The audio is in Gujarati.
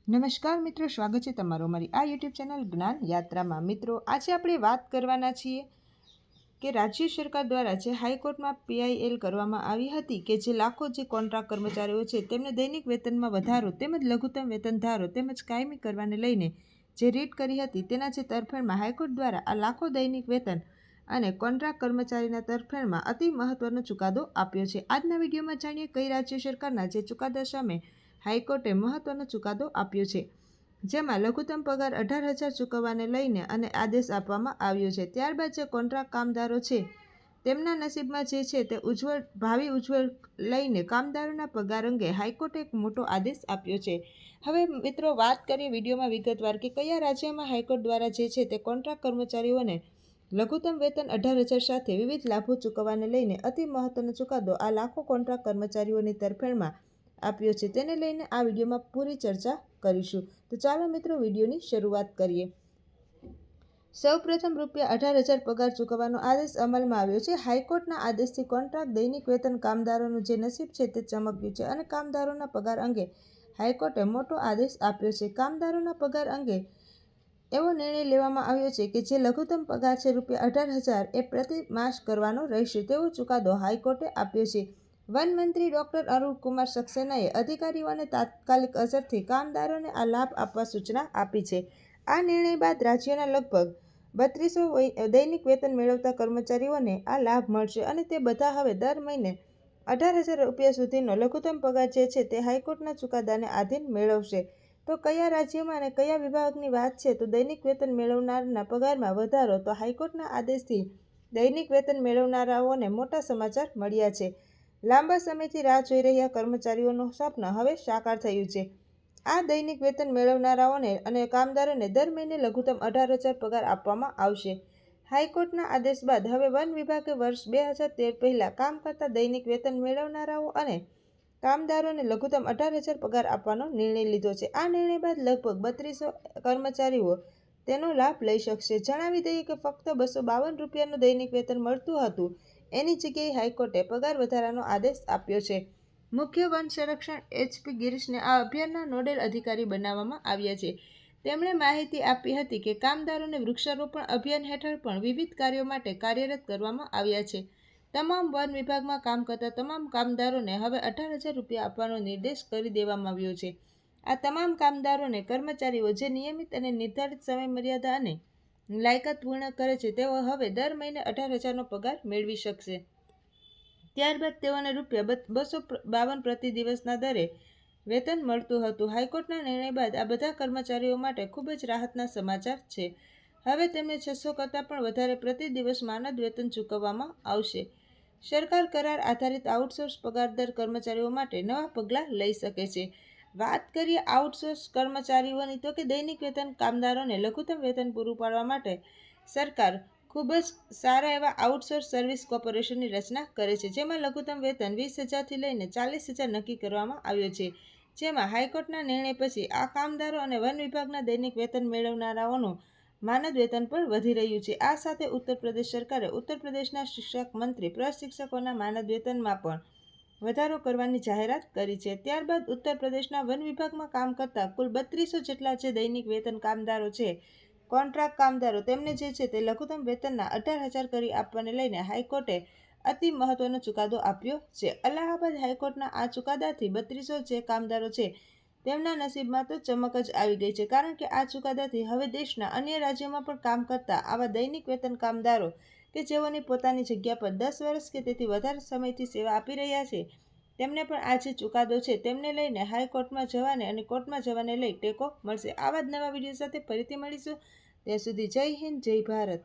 નમસ્કાર મિત્રો, સ્વાગત છે તમારું અમારી આ યુટ્યુબ ચેનલ જ્ઞાન યાત્રામાં। મિત્રો, આજે આપણે વાત કરવાના છીએ કે રાજ્ય સરકાર દ્વારા જે હાઈકોર્ટમાં PIL કરવામાં આવી હતી કે જે લાખો જે કોન્ટ્રાક્ટ કર્મચારીઓ છે તેમને દૈનિક વેતનમાં વધારો તેમજ લઘુત્તમ વેતન ધારો તેમજ કાયમી કરવાને લઈને જે રીટ કરી હતી તેના જે તરફેણમાં હાઈકોર્ટ દ્વારા આ લાખો દૈનિક વેતન અને કોન્ટ્રાક્ટ કર્મચારીના તરફેણમાં અતિ મહત્વનો ચુકાદો આપ્યો છે। આજના વિડીયોમાં જાણીએ કઈ રાજ્ય સરકારના જે ચુકાદા સામે હાઈકોર્ટે મહત્વનો ચુકાદો આપ્યો છે, જેમાં લઘુત્તમ પગાર 18,000 ચૂકવવાને લઈને અને આદેશ આપવામાં આવ્યો છે। ત્યારબાદ જે કોન્ટ્રાક્ટ કામદારો છે તેમના નસીબમાં જે છે તે ભાવિ ઉજ્જવળ લઈને કામદારોના પગાર અંગે હાઈકોર્ટે એક મોટો આદેશ આપ્યો છે। હવે મિત્રો, વાત કરીએ વિડીયોમાં વિગતવાર કે કયા રાજ્યમાં હાઈકોર્ટ દ્વારા જે છે તે કોન્ટ્રાક્ટ કર્મચારીઓને લઘુત્તમ વેતન 18,000 સાથે વિવિધ લાભો ચૂકવવાને લઈને અતિ મહત્વનો ચુકાદો આ લાખો કોન્ટ્રાક્ટ કર્મચારીઓની તરફેણમાં આપ્યો છે, તેને લઈને આ વિડીયોમાં પૂરી ચર્ચા કરીશું। તો ચાલો મિત્રો, વિડીયોની શરૂઆત કરીએ। સૌપ્રથમ ₹18,000 પગાર ચૂકવવાનો આદેશ અમલમાં આવ્યો છે। હાઈકોર્ટના આદેશથી કોન્ટ્રાક્ટ દૈનિક વેતન કામદારોનું જે નસીબ છે તે ચમક્યું છે અને કામદારોના પગાર અંગે હાઈકોર્ટે મોટો આદેશ આપ્યો છે। કામદારોના પગાર અંગે એવો નિર્ણય લેવામાં આવ્યો છે કે જે લઘુત્તમ પગાર છે ₹18,000 એ પ્રતિ માસ કરવાનો રહેશે તેવો ચુકાદો હાઈકોર્ટે આપ્યો છે। વન મંત્રી ડોક્ટર અરુણ કુમાર સક્સેનાએ અધિકારીઓને તાત્કાલિક અસરથી કામદારોને આ લાભ આપવા સૂચના આપી છે। આ નિર્ણય બાદ રાજ્યના લગભગ 3200 દૈનિક વેતન મેળવતા કર્મચારીઓને આ લાભ મળશે અને તે બધા હવે દર મહિને ₹18,000 સુધીનો લઘુત્તમ પગાર જે છે તે હાઈકોર્ટના ચુકાદાને આધીન મેળવશે। તો કયા રાજ્યમાં અને કયા વિભાગની વાત છે તો દૈનિક વેતન મેળવનારના પગારમાં વધારો, તો હાઈકોર્ટના આદેશથી દૈનિક વેતન મેળવનારાઓને મોટા સમાચાર મળ્યા છે। લાંબા સમયથી રાહ જોઈ રહ્યા કર્મચારીઓનું સ્વપ્ન હવે સાકાર થયું છે। આ દૈનિક વેતન મેળવનારાઓને અને કામદારોને દર મહિને લઘુત્તમ 18,000 પગાર આપવામાં આવશે। હાઈકોર્ટના આદેશ બાદ હવે વન વિભાગે વર્ષ 2013 પહેલાં કામ કરતા દૈનિક વેતન મેળવનારાઓ અને કામદારોને લઘુત્તમ 18,000 પગાર આપવાનો નિર્ણય લીધો છે। આ નિર્ણય બાદ લગભગ 3200 કર્મચારીઓ તેનો લાભ લઈ શકશે। જણાવી દઈએ કે ફક્ત ₹252નું દૈનિક વેતન મળતું હતું, એની જગ્યાએ હાઈકોર્ટે પગાર વધારાનો આદેશ આપ્યો છે। મુખ્ય વન સંરક્ષક HP ગિરીશને આ અભિયાનના નોડેલ અધિકારી બનાવવામાં આવ્યા છે। તેમણે માહિતી આપી હતી કે કામદારોને વૃક્ષારોપણ અભિયાન હેઠળ પણ વિવિધ કાર્યો માટે કાર્યરત કરવામાં આવ્યા છે। તમામ વન વિભાગમાં કામ કરતા તમામ કામદારોને હવે ₹18,000 આપવાનો નિર્દેશ કરી દેવામાં આવ્યો છે। આ તમામ કામદારોને કર્મચારીઓ જે નિયમિત અને નિર્ધારિત સમયમર્યાદા અને લાયકાત પૂર્ણ કરે છે તેઓ હવે દર મહિને 18,000નો પગાર મેળવી શકશે। ત્યારબાદ તેઓને ₹252 પ્રતિ દિવસના દરે વેતન મળતું હતું। હાઈકોર્ટના નિર્ણય બાદ આ બધા કર્મચારીઓ માટે ખૂબ જ રાહતના સમાચાર છે। હવે તેમને 600 કરતાં પણ વધારે પ્રતિ દિવસ માનદ વેતન ચૂકવવામાં આવશે। સરકાર કરાર આધારિત આઉટસોર્સ પગારદાર કર્મચારીઓ માટે નવા પગલાં લઈ શકે છે। વાત કરીએ આઉટસોર્સ કર્મચારીઓની તો કે દૈનિક વેતન કામદારોને લઘુત્તમ વેતન પૂરું પાડવા માટે સરકાર ખૂબ જ સારા એવા આઉટસોર્સ સર્વિસ કોર્પોરેશનની રચના કરે છે, જેમાં લઘુત્તમ વેતન 20,000થી લઈને 40,000 નક્કી કરવામાં આવ્યો છે। જેમાં હાઈકોર્ટના નિર્ણય પછી આ કામદારો અને વન વિભાગના દૈનિક વેતન મેળવનારાઓનું માનદ વેતન પણ વધી રહ્યું છે। આ સાથે ઉત્તર પ્રદેશ સરકારે ઉત્તર પ્રદેશના શિક્ષક મંત્રી પ્રશિક્ષકોના માનદ વેતનમાં પણ વધારો કરવાની જાહેરાત કરી છે। ત્યારબાદ ઉત્તર પ્રદેશના વન વિભાગમાં કામ કરતા કુલ 3200 જેટલા જે દૈનિક વેતન કામદારો છે, કોન્ટ્રાક્ટ કામદારો, તેમને જે છે તે લઘુત્તમ વેતનના 18,000 કરી આપવાને લઈને હાઈકોર્ટે અતિ મહત્વનો ચુકાદો આપ્યો છે। અલ્હાબાદ હાઈકોર્ટના આ ચુકાદાથી 3200 જે કામદારો છે તેમના નસીબમાં તો ચમક જ આવી ગઈ છે, કારણ કે આ ચુકાદાથી હવે દેશના અન્ય રાજ્યોમાં પણ કામ કરતા આવા દૈનિક વેતન કામદારો કે જેઓની પોતાની જગ્યા પર 10 વર્ષ કે તેથી વધારે સમયથી સેવા આપી રહ્યા છે, તેમને પણ આ જે ચુકાદો છે તેમને લઈને હાઈકોર્ટમાં જવાને અને કોર્ટમાં જવાને લઈ ટેકો મળશે। આવા જ નવા વિડીયો સાથે ફરીથી મળીશું। ત્યાં સુધી જય હિન્દ, જય ભારત।